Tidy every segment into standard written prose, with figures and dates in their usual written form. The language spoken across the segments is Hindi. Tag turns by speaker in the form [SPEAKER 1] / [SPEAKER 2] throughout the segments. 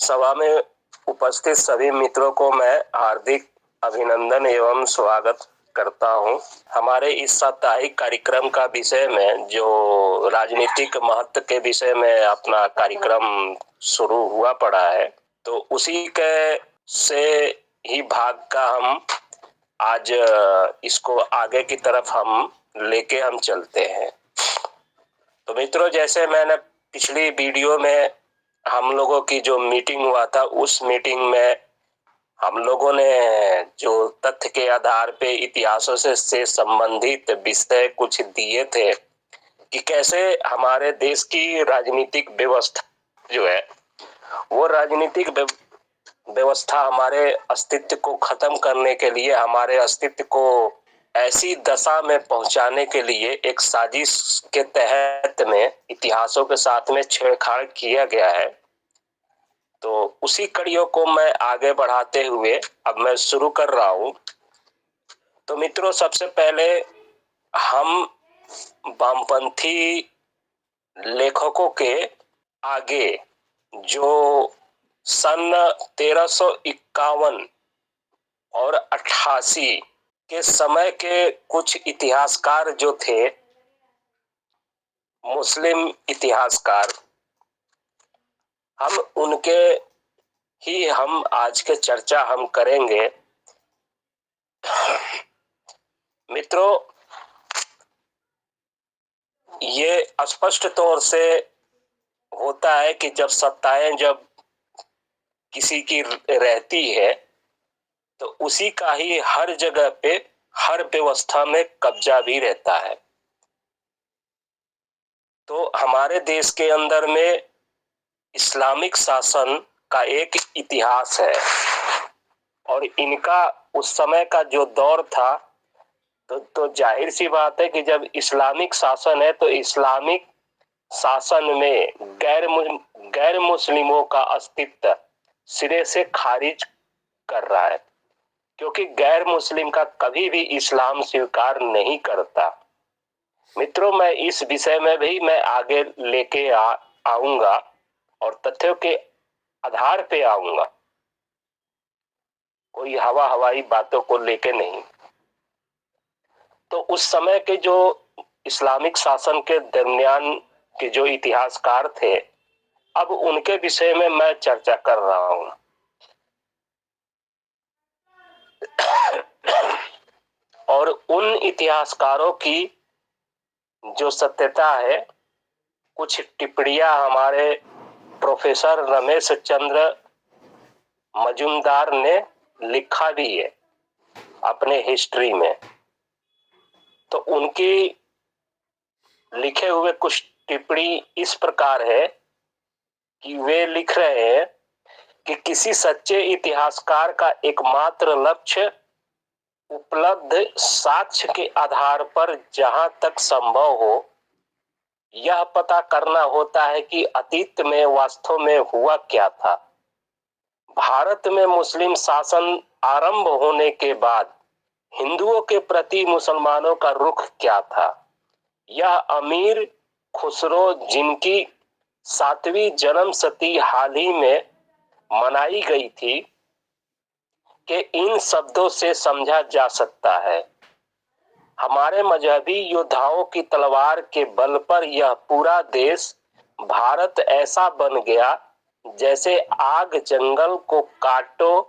[SPEAKER 1] सभा में उपस्थित सभी मित्रों को मैं हार्दिक अभिनंदन एवं स्वागत करता हूं। हमारे इस साप्ताहिक कार्यक्रम का विषय में जो राजनीतिक महत्व के विषय में अपना कार्यक्रम शुरू हुआ पड़ा है, तो उसी के से ही भाग का हम आज इसको आगे की तरफ हम लेके हम चलते हैं। तो मित्रों, जैसे मैंने पिछली वीडियो में हम लोगों की जो मीटिंग हुआ था, उस मीटिंग में हम लोगों ने जो तथ्य के आधार पे इतिहासों से संबंधित विषय कुछ दिए थे कि कैसे हमारे देश की राजनीतिक व्यवस्था जो है, वो राजनीतिक व्यवस्था हमारे अस्तित्व को खत्म करने के लिए, हमारे अस्तित्व को ऐसी दशा में पहुंचाने के लिए एक साजिश के तहत में इतिहासों के साथ में छेड़छाड़ किया गया है। तो उसी कड़ियों को मैं आगे बढ़ाते हुए अब मैं शुरू कर रहा हूं। तो मित्रों, सबसे पहले हम वामपंथी लेखकों के आगे जो सन 1351 और 88 के समय के कुछ इतिहासकार जो थे, मुस्लिम इतिहासकार, हम उनके ही हम आज के चर्चा हम करेंगे। मित्रों, ये स्पष्ट तौर से होता है कि जब सत्ताएं जब किसी की रहती है तो उसी का ही हर जगह पे, हर व्यवस्था में कब्जा भी रहता है। तो हमारे देश के अंदर में इस्लामिक शासन का एक इतिहास है और इनका उस समय का जो दौर था, तो जाहिर सी बात है कि जब इस्लामिक शासन है तो इस्लामिक शासन में गैर मुस्लिमों का अस्तित्व सिरे से खारिज कर रहा है, क्योंकि गैर मुस्लिम का कभी भी इस्लाम स्वीकार नहीं करता। मित्रों, मैं इस विषय में भी मैं आगे लेके आऊंगा और तथ्यों के आधार पे आऊंगा, कोई हवाई बातों को लेके नहीं। तो उस समय के जो इस्लामिक शासन के दरमियान के जो इतिहासकार थे, अब उनके विषय में मैं चर्चा कर रहा हूं। और उन इतिहासकारों की जो सत्यता है, कुछ टिप्पणियां हमारे प्रोफेसर रमेश चंद्र मजूमदार ने लिखा भी है अपने हिस्ट्री में। तो उनकी लिखे हुए कुछ टिप्पणी इस प्रकार है कि वे लिख रहे हैं कि किसी सच्चे इतिहासकार का एकमात्र लक्ष्य उपलब्ध साक्ष्य के आधार पर जहां तक संभव हो यह पता करना होता है कि अतीत में वास्तव में हुआ क्या था। भारत में मुस्लिम शासन आरंभ होने के बाद हिंदुओं के प्रति मुसलमानों का रुख क्या था। यह अमीर खुसरो, जिनकी 7वीं जन्म शती हाल ही में मनाई गई थी, कि इन शब्दों से समझा जा सकता है। हमारे मजहबी योद्धाओं की तलवार के बल पर यह पूरा देश भारत ऐसा बन गया जैसे आग जंगल को कांटों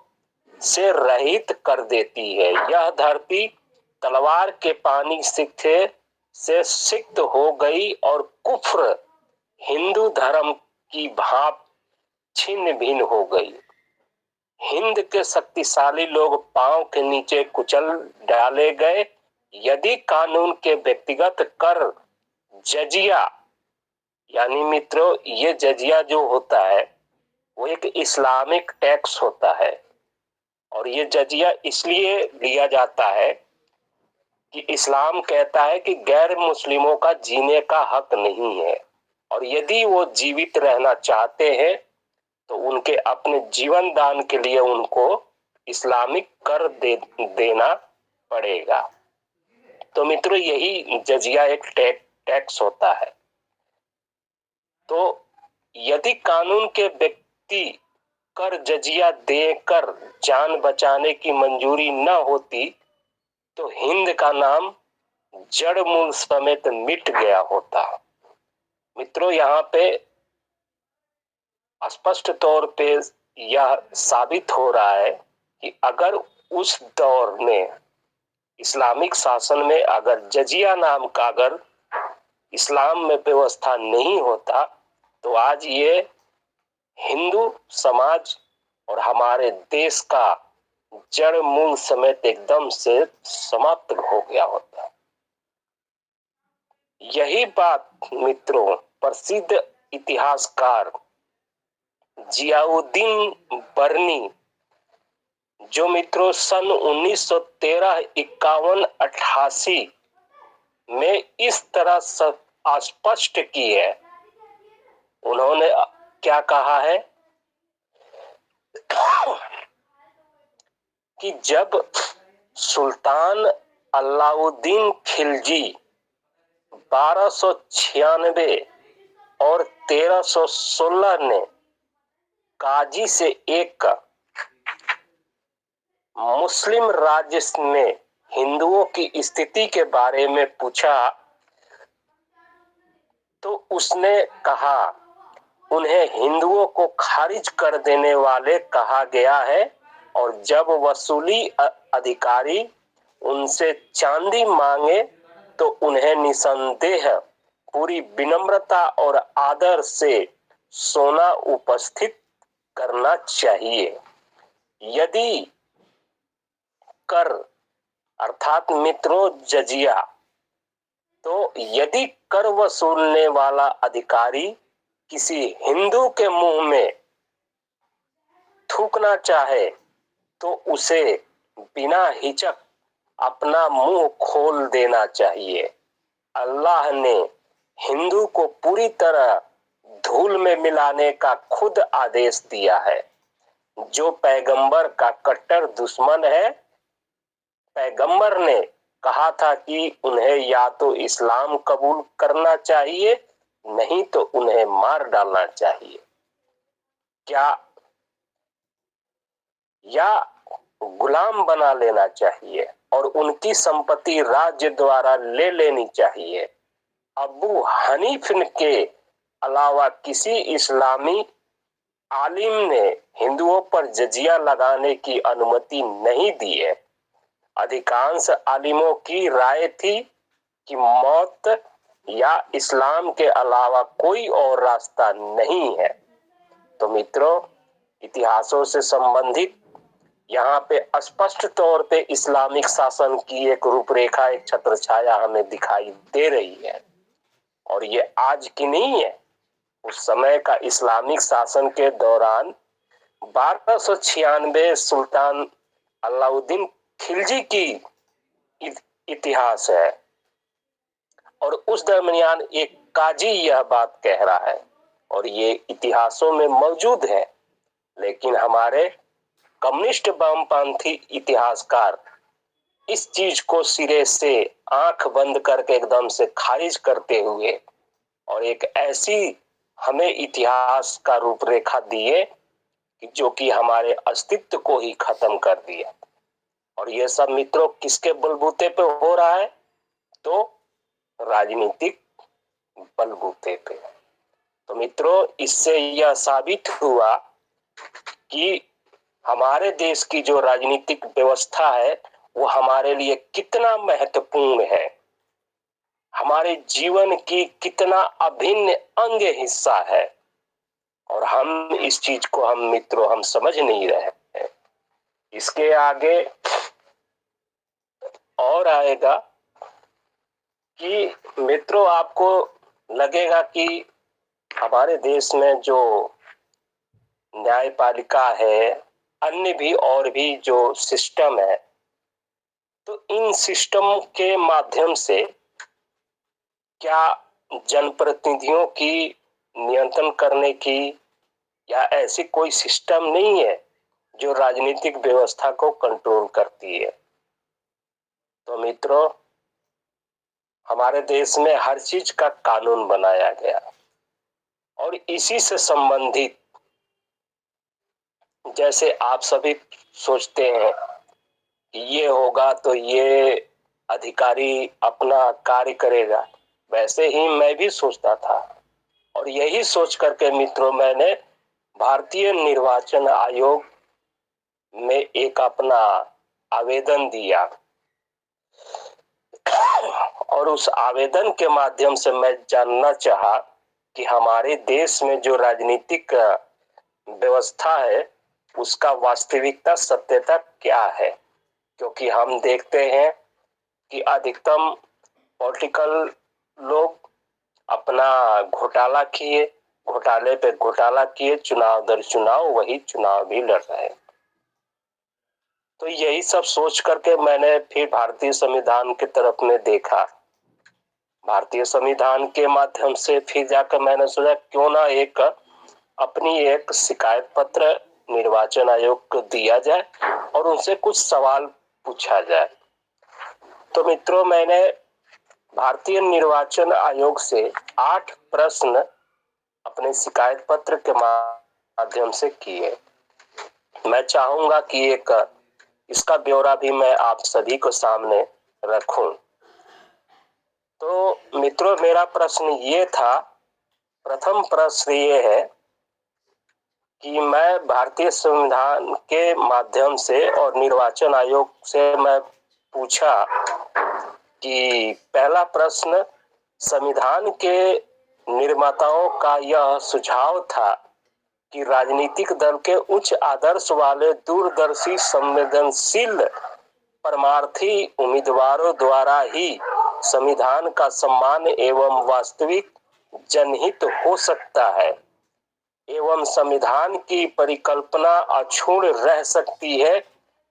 [SPEAKER 1] से रहित कर देती है। यह धरती तलवार के पानी से सिक्त हो गई और कुफ्र हिंदू धर्म की भाप छिन्न भिन्न हो गई। हिंद के शक्तिशाली लोग पांव के नीचे कुचल डाले गए। यदि कानून के व्यक्तिगत कर जजिया, यानी मित्रों ये जजिया जो होता है वो एक इस्लामिक टैक्स होता है, और ये जजिया इसलिए लिया जाता है कि इस्लाम कहता है कि गैर मुस्लिमों का जीने का हक नहीं है, और यदि वो जीवित रहना चाहते हैं तो उनके अपने जीवन दान के लिए उनको इस्लामिक कर देना पड़ेगा। तो मित्रों, यही जजिया एक टैक्स होता है। तो यदि कानून के व्यक्ति कर जजिया देकर जान बचाने की मंजूरी न होती तो हिंद का नाम जड़ मूल समेत मिट गया होता। मित्रों, यहाँ पे स्पष्ट तौर पे यह साबित हो रहा है कि अगर उस दौर में इस्लामिक शासन में अगर जजिया नाम का अगर इस्लाम में व्यवस्था नहीं होता तो आज ये हिंदू समाज और हमारे देश का जड़ मूल समेत एकदम से समाप्त हो गया होता। यही बात मित्रों प्रसिद्ध इतिहासकार जियाउद्दीन बर्नी, जो मित्रों सन 1913, 51, 88 में इस तरह स्पष्ट की है। उन्होंने क्या कहा है कि जब सुल्तान अलाउद्दीन खिलजी 1296 और 1316 ने काजी से एक मुस्लिम राज्य में हिंदुओं की स्थिति के बारे में पूछा तो उसने कहा उन्हें हिंदुओं को खारिज कर देने वाले कहा गया है, और जब वसूली अधिकारी उनसे चांदी मांगे तो उन्हें निसंदेह पूरी विनम्रता और आदर से सोना उपस्थित करना चाहिए। यदि कर अर्थात मित्रों जजिया, तो यदि कर वसूलने वाला अधिकारी किसी हिंदू के मुंह में थूकना चाहे तो उसे बिना हिचक अपना मुंह खोल देना चाहिए। अल्लाह ने हिंदू को पूरी तरह धूल में मिलाने का खुद आदेश दिया है। जो पैगंबर का कट्टर दुश्मन है, पैगंबर ने कहा था कि उन्हें या तो इस्लाम कबूल करना चाहिए, नहीं तो उन्हें मार डालना चाहिए, क्या या गुलाम बना लेना चाहिए और उनकी संपत्ति राज्य द्वारा ले लेनी चाहिए। अबू हनीफ के अलावा किसी इस्लामी आलिम ने हिंदुओं पर जजिया लगाने की अनुमति नहीं दी है। अधिकांश आलिमों की राय थी कि मौत या इस्लाम के अलावा कोई और रास्ता नहीं है। तो मित्रों, इतिहासों से संबंधित यहाँ पे स्पष्ट तौर पे इस्लामिक शासन की एक रूपरेखा, एक छत्र छाया हमें दिखाई दे रही है, और ये आज की नहीं है। उस समय का इस्लामिक शासन के दौरान 1296 सुल्तान अलाउद्दीन खिलजी की इतिहास है, और उस दरमियान एक काजी यह बात कह रहा है, और ये इतिहासों में मौजूद है। लेकिन हमारे कम्युनिस्ट वामपंथी इतिहासकार इस चीज को सिरे से आंख बंद करके एकदम से खारिज करते हुए और एक ऐसी हमें इतिहास का रूपरेखा दिए जो कि हमारे अस्तित्व को ही खत्म कर दिया। और ये सब मित्रों किसके बलबूते पे हो रहा है? तो राजनीतिक बलबूते पे। तो मित्रों, इससे यह साबित हुआ कि हमारे देश की जो राजनीतिक व्यवस्था है वो हमारे लिए कितना महत्वपूर्ण है, हमारे जीवन की कितना अभिन्न अंग हिस्सा है, और हम इस चीज को हम समझ नहीं रहे हैं। इसके आगे और आएगा कि मित्रों आपको लगेगा कि हमारे देश में जो न्यायपालिका है, अन्य भी और भी जो सिस्टम है, तो इन सिस्टम के माध्यम से क्या जनप्रतिनिधियों की नियंत्रण करने की या ऐसी कोई सिस्टम नहीं है जो राजनीतिक व्यवस्था को कंट्रोल करती है? तो मित्रों, हमारे देश में हर चीज का कानून बनाया गया, और इसी से संबंधित जैसे आप सभी सोचते हैं कि ये होगा तो ये अधिकारी अपना कार्य करेगा, वैसे ही मैं भी सोचता था। और यही सोच करके मित्रों मैंने भारतीय निर्वाचन आयोग में एक अपना आवेदन दिया और उस आवेदन के माध्यम से मैं जानना चाहा कि हमारे देश में जो राजनीतिक व्यवस्था है उसका वास्तविकता सत्यता क्या है। क्योंकि हम देखते हैं कि अधिकतम पॉलिटिकल लोग अपना घोटाला किए, घोटाले पे घोटाला किए, चुनाव दर चुनाव वही चुनाव भी लड़ रहे हैं। तो यही सब सोच करके मैंने फिर भारतीय संविधान की तरफ में देखा। भारतीय संविधान के माध्यम से फिर जाकर मैंने सोचा क्यों ना अपनी एक शिकायत पत्र निर्वाचन आयोग को दिया जाए और उनसे कुछ सवाल पूछा जाए। तो मित्रों मैंने भारतीय निर्वाचन आयोग से 8 प्रश्न अपने शिकायत पत्र के माध्यम से किए। मैं चाहूंगा कि इसका ब्यौरा भी मैं आप सभी को सामने रखूं। तो मित्रों मेरा प्रश्न ये था, प्रथम प्रश्न ये है कि मैं भारतीय संविधान के माध्यम से और निर्वाचन आयोग से मैं पूछा कि पहला प्रश्न, संविधान के निर्माताओं का यह सुझाव था कि राजनीतिक दल के उच्च आदर्श वाले दूरदर्शी संवेदनशील परमार्थी उम्मीदवारों द्वारा ही संविधान का सम्मान एवं वास्तविक जनहित हो सकता है एवं संविधान की परिकल्पना अक्षुण्ण रह सकती है।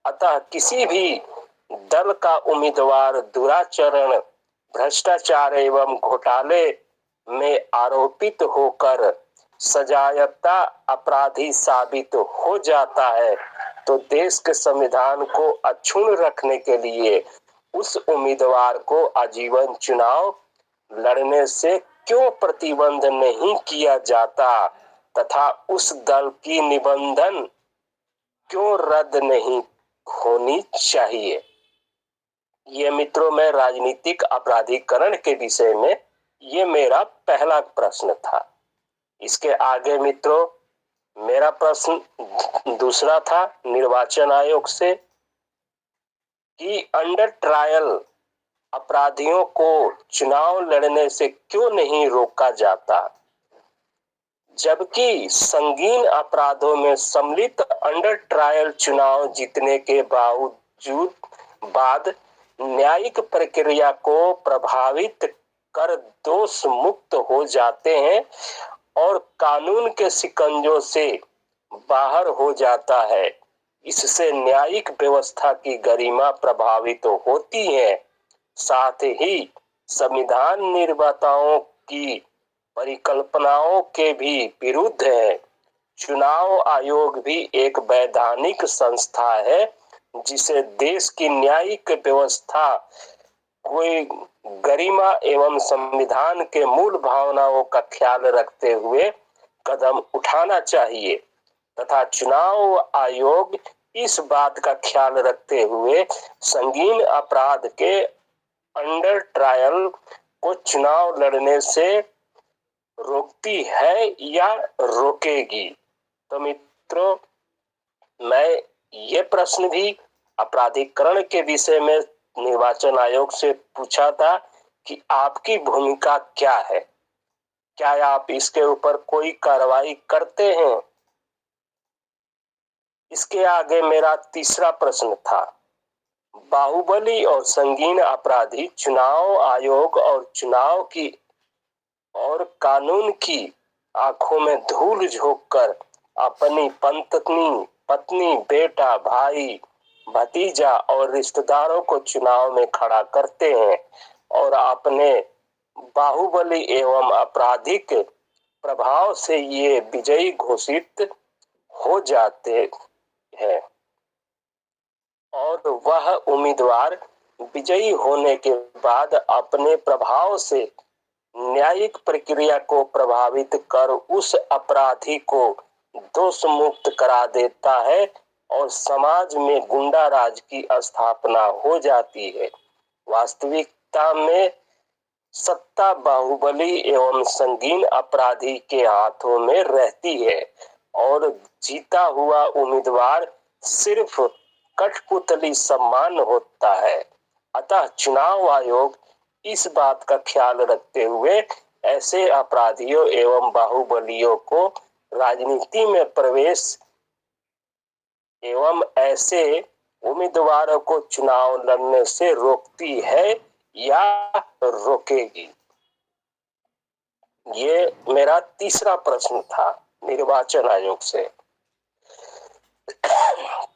[SPEAKER 1] अतः किसी भी दल का उम्मीदवार दुराचरण, भ्रष्टाचार एवं घोटाले में आरोपित होकर सजायाफ्ता अपराधी साबित हो जाता है तो देश के संविधान को अक्षुण्ण रखने के लिए उस उम्मीदवार को आजीवन चुनाव लड़ने से क्यों प्रतिबंध नहीं किया जाता तथा उस दल की निबंधन क्यों रद्द नहीं होनी चाहिए। ये मित्रों में राजनीतिक अपराधीकरण के विषय में ये मेरा पहला प्रश्न था। इसके आगे मित्रों मेरा प्रश्न दूसरा था निर्वाचन आयोग से कि अंडर ट्रायल अपराधियों को चुनाव लड़ने से क्यों नहीं रोका जाता, जबकि संगीन अपराधों में सम्मिलित अंडर ट्रायल चुनाव जीतने के बाद न्यायिक प्रक्रिया को प्रभावित कर दोष मुक्त हो जाते हैं और कानून के शिकंजों से बाहर हो जाता है। इससे न्यायिक व्यवस्था की गरिमा प्रभावित होती है। साथ ही संविधान निर्माताओं की परिकल्पनाओं के भी विरुद्ध है। चुनाव आयोग भी एक वैधानिक संस्था है जिसे देश की न्यायिक व्यवस्था कोई गरिमा एवं संविधान के मूल भावनाओं का ख्याल रखते हुए कदम उठाना चाहिए तथा चुनाव आयोग इस बात का ख्याल रखते हुए संगीन अपराध के अंडर ट्रायल को चुनाव लड़ने से रोकती है या रोकेगी। तो मित्रों मैं ये प्रश्न भी अपराधीकरण के विषय में निर्वाचन आयोग से पूछा था कि आपकी भूमिका क्या है, क्या आप इसके ऊपर कोई कार्रवाई करते हैं। इसके आगे मेरा तीसरा प्रश्न था, बाहुबली और संगीन अपराधी चुनाव आयोग और चुनाव की और कानून की आंखों में धूल झोंककर अपनी पत्नी, बेटा, भाई, भतीजा और रिश्तेदारों को चुनाव में खड़ा करते हैं और अपने बाहुबली एवं आपराधिक प्रभाव से ये विजयी घोषित हो जाते हैं और वह उम्मीदवार विजयी होने के बाद अपने प्रभाव से न्यायिक प्रक्रिया को प्रभावित कर उस अपराधी को दोष मुक्त करा देता है और समाज में गुंडा राज की स्थापना हो जाती है। वास्तविकता में सत्ता बाहुबली एवं संगीन अपराधी के हाथों में रहती है और जीता हुआ उम्मीदवार सिर्फ कठपुतली सम्मान होता है। अतः चुनाव आयोग इस बात का ख्याल रखते हुए ऐसे अपराधियों एवं बाहुबलियों को राजनीति में प्रवेश एवं ऐसे उम्मीदवारों को चुनाव लड़ने से रोकती है या रोकेगी। ये मेरा तीसरा प्रश्न था निर्वाचन आयोग से।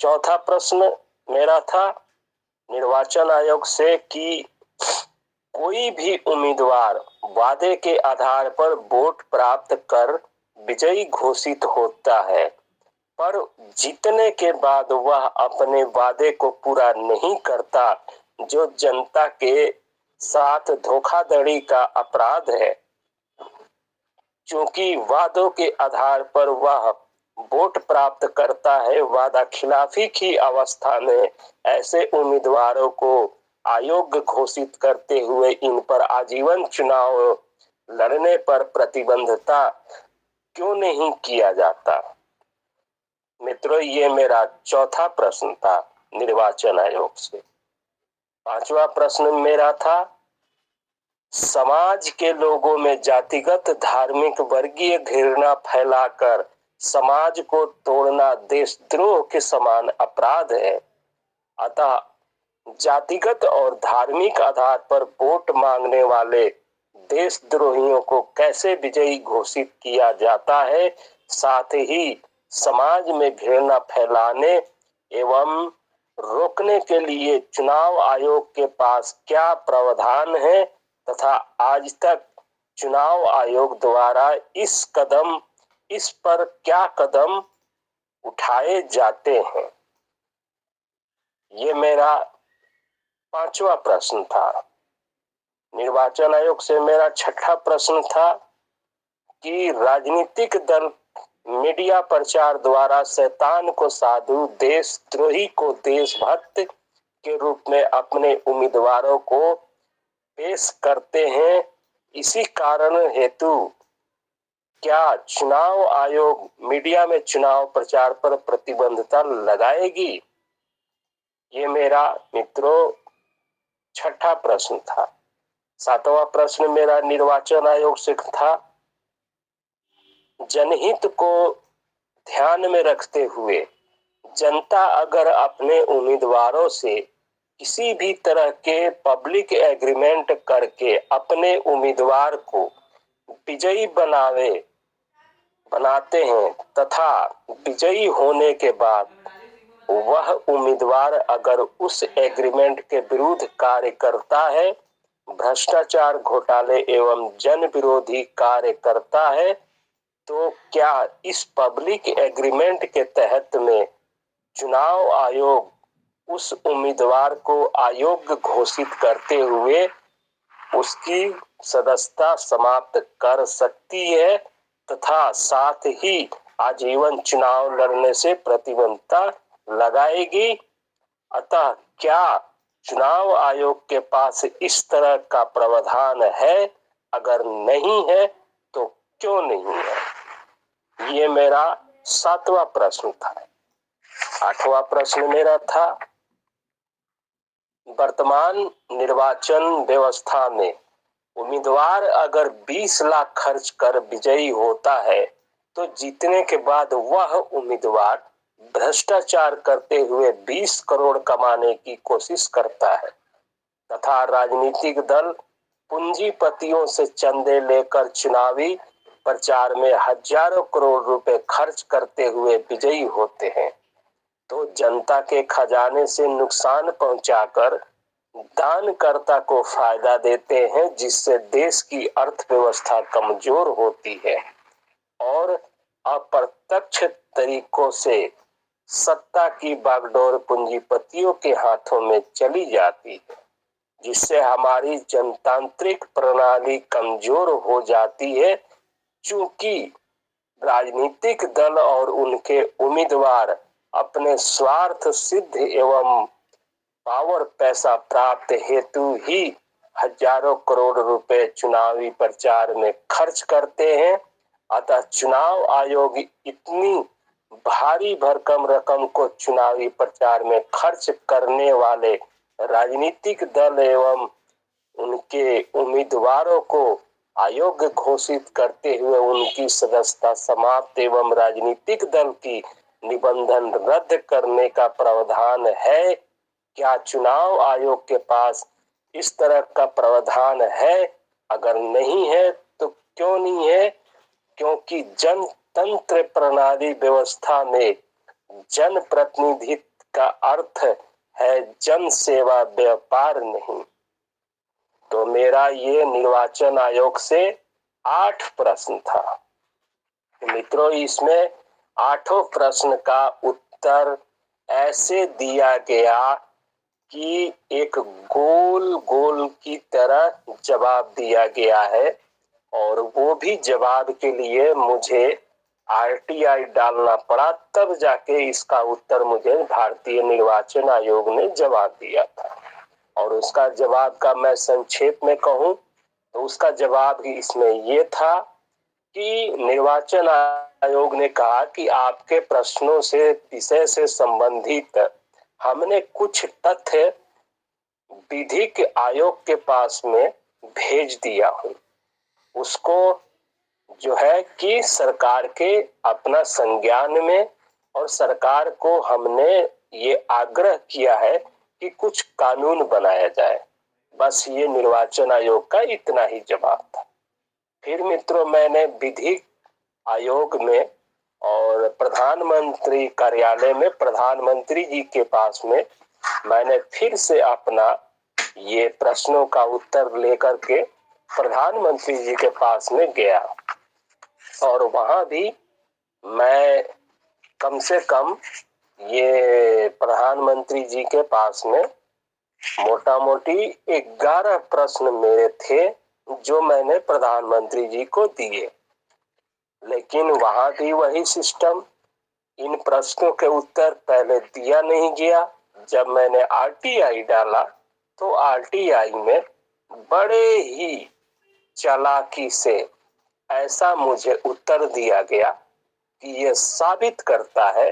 [SPEAKER 1] चौथा प्रश्न मेरा था निर्वाचन आयोग से कि कोई भी उम्मीदवार वादे के आधार पर वोट प्राप्त कर विजयी घोषित होता है, पर जीतने के बाद वह अपने वादे को पूरा नहीं करता, जो जनता के साथ धोखाधड़ी का अपराध है। क्योंकि वादों के आधार पर वह वोट प्राप्त करता है, वादा खिलाफी की अवस्था में ऐसे उम्मीदवारों को अयोग्य घोषित करते हुए इन पर आजीवन चुनाव लड़ने पर प्रतिबंधता क्यों नहीं किया जाता। मित्रों, ये मेरा चौथा प्रश्न था निर्वाचन आयोग से। पांचवा प्रश्न मेरा था समाज के लोगों में जातिगत धार्मिक वर्गीय घृणा फैलाकर समाज को तोड़ना देशद्रोह के समान अपराध है। अतः जातिगत और धार्मिक आधार पर वोट मांगने वाले देशद्रोहियों को कैसे विजयी घोषित किया जाता है, साथ ही समाज में घृणा फैलाने एवं रोकने के लिए चुनाव आयोग के पास क्या प्रावधान है तथा आज तक चुनाव आयोग द्वारा इस पर क्या कदम उठाए जाते हैं। ये मेरा पांचवा प्रश्न था। निर्वाचन आयोग से मेरा छठा प्रश्न था कि राजनीतिक दल मीडिया प्रचार द्वारा शैतान को साधु, देशद्रोही को देशभक्त के रूप में अपने उम्मीदवारों को पेश करते हैं। इसी कारण हेतु क्या चुनाव आयोग मीडिया में चुनाव प्रचार पर प्रतिबंधता लगाएगी। ये मेरा मित्रों छठा प्रश्न था। सातवां प्रश्न मेरा निर्वाचन आयोग से था जनहित को ध्यान में रखते हुए जनता अगर अपने उम्मीदवारों से किसी भी तरह के पब्लिक एग्रीमेंट करके अपने उम्मीदवार को विजयी बनाते हैं तथा विजयी होने के बाद वह उम्मीदवार अगर उस एग्रीमेंट के विरुद्ध कार्य करता है, भ्रष्टाचार, घोटाले एवं जन विरोधी कार्य करता है, तो क्या इस पब्लिक एग्रीमेंट के तहत में चुनाव आयोग उस उम्मीदवार को अयोग्य घोषित करते हुए उसकी सदस्यता समाप्त कर सकती है तथा साथ ही आजीवन चुनाव लड़ने से प्रतिबंधता लगाएगी। अतः क्या चुनाव आयोग के पास इस तरह का प्रावधान है? अगर नहीं है तो क्यों नहीं है। ये मेरा सातवां प्रश्न था। आठवां प्रश्न मेरा था वर्तमान निर्वाचन व्यवस्था में उम्मीदवार अगर 20 लाख खर्च कर विजयी होता है तो जीतने के बाद वह उम्मीदवार भ्रष्टाचार करते हुए 20 करोड़ कमाने की कोशिश करता है तथा राजनीतिक दल पूंजीपतियों से चंदे लेकर चुनावी प्रचार में हजारों करोड़ रुपए खर्च करते हुए विजयी होते हैं, तो जनता के खजाने से नुकसान पहुंचाकर दानकर्ता को फायदा देते हैं, जिससे देश की अर्थव्यवस्था कमजोर होती है और अप्रत्यक्ष तरीकों से सत्ता की बागडोर पूंजीपतियों के हाथों में चली जाती है, जिससे हमारी जनतांत्रिक प्रणाली कमजोर हो जाती है। चूंकि राजनीतिक दल और उनके उम्मीदवार अपने स्वार्थ सिद्ध एवं पावर पैसा प्राप्त हेतु ही हजारों करोड़ रुपए चुनावी प्रचार में खर्च करते हैं। अतः चुनाव आयोग इतनी भारी भरकम रकम को चुनावी प्रचार में खर्च करने वाले राजनीतिक दल एवं उनके उम्मीदवारों को अयोग्य घोषित करते हुए उनकी सदस्यता समाप्त एवं राजनीतिक दल की निबंधन रद्द करने का प्रावधान है। क्या चुनाव आयोग के पास इस तरह का प्रावधान है? अगर नहीं है तो क्यों नहीं है? क्योंकि जनतंत्र प्रणाली व्यवस्था में जन प्रतिनिधित्व का अर्थ है जन सेवा, व्यापार नहीं। तो मेरा ये निर्वाचन आयोग से 8 प्रश्न था। मित्रों, इसमें 8 प्रश्न का उत्तर ऐसे दिया गया कि एक गोल गोल की तरह जवाब दिया गया है, और वो भी जवाब के लिए मुझे आरटीआई डालना पड़ा, तब जाके इसका उत्तर मुझे भारतीय निर्वाचन आयोग ने जवाब दिया था। और उसका जवाब का मैं संक्षेप में कहूं तो उसका जवाब इसमें ये था कि निर्वाचन आयोग ने कहा कि आपके प्रश्नों से विषय से संबंधित हमने कुछ तथ्य विधिक आयोग के पास में भेज दिया हूं। उसको जो है कि सरकार के अपना संज्ञान में, और सरकार को हमने ये आग्रह किया है कि कुछ कानून बनाया जाए। बस ये निर्वाचन आयोग का इतना ही जवाब था। फिर मित्रों, मैंने विधिक आयोग में और प्रधानमंत्री कार्यालय में प्रधानमंत्री जी के पास में मैंने फिर से अपना ये प्रश्नों का उत्तर लेकर के प्रधानमंत्री जी के पास में गया, और वहां भी मैं कम से कम ये प्रधानमंत्री जी के पास में मोटा मोटी 11 प्रश्न मेरे थे जो मैंने प्रधानमंत्री जी को दिए। लेकिन वहां भी वही सिस्टम, इन प्रश्नों के उत्तर पहले दिया नहीं गया। जब मैंने आरटीआई डाला तो आरटीआई में बड़े ही चालाकी से ऐसा मुझे उत्तर दिया गया कि यह साबित करता है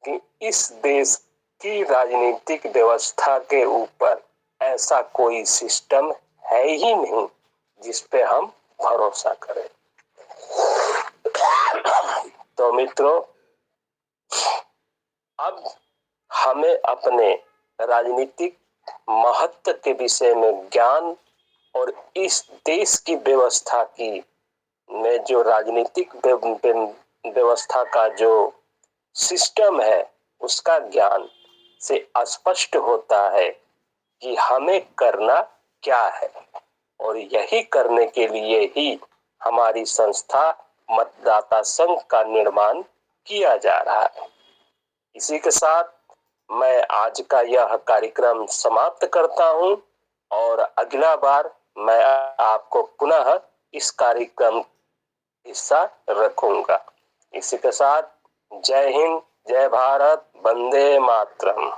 [SPEAKER 1] कि इस देश की राजनीतिक व्यवस्था के ऊपर ऐसा कोई सिस्टम है ही नहीं जिस पे हम भरोसा करें। तो मित्रों, अब हमें अपने राजनीतिक महत्व के विषय में ज्ञान और इस देश की व्यवस्था की में जो राजनीतिक व्यवस्था का जो सिस्टम है उसका ज्ञान से स्पष्ट होता है कि हमें करना क्या है, और यही करने के लिए ही हमारी संस्था मतदाता संघ का निर्माण किया जा रहा है। इसी के साथ मैं आज का यह कार्यक्रम समाप्त करता हूं, और अगला बार मैं आपको पुनः इस कार्यक्रम हिस्सा रखूंगा। इसी के साथ जय हिंद, जय भारत, वंदे मातरम।